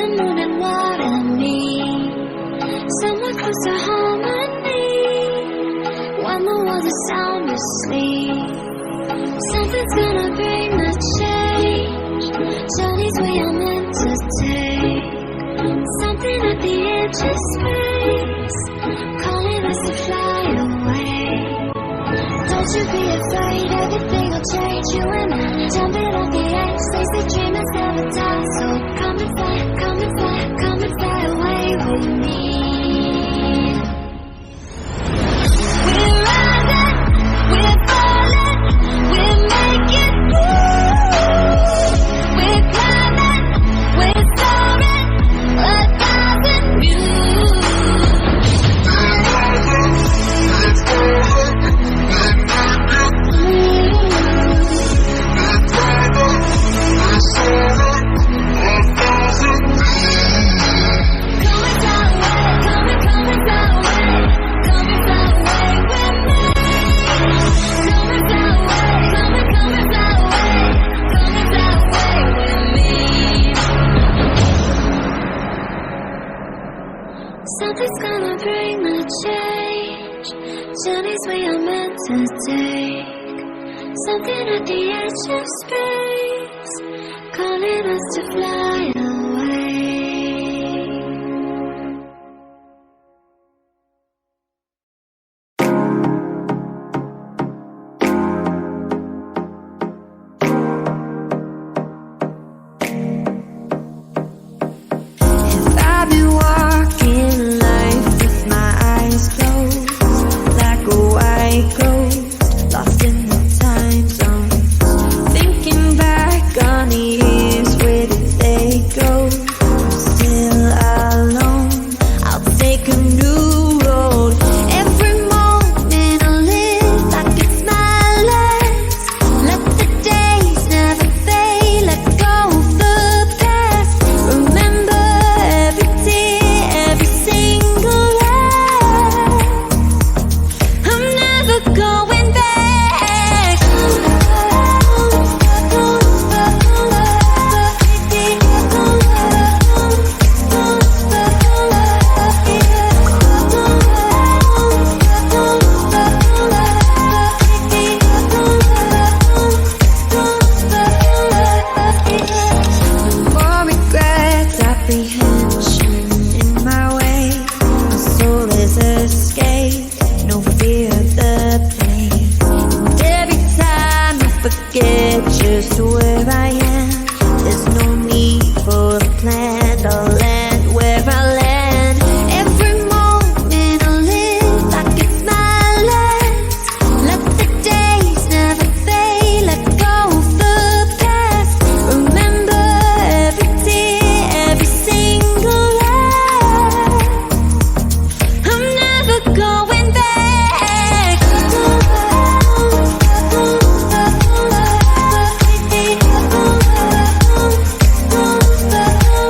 the moon and what I need. Somewhere close to harmony, when the world is sound asleep. Something's gonna bring the change, journeys we are meant to take. Something at the edge of space, calling us to fly away. Don't you be afraid, everything will change. You and I, jumping off the edge. They say dreamers never die, so come and fly, come and fly, come and fly away with me. We're rising, we're falling, we're making moves. We're climbing, we're soaring, 1,000 views. Something's gonna bring the change, journeys we are meant to take. Something at the edge of space, calling us to fly away. Just where I am.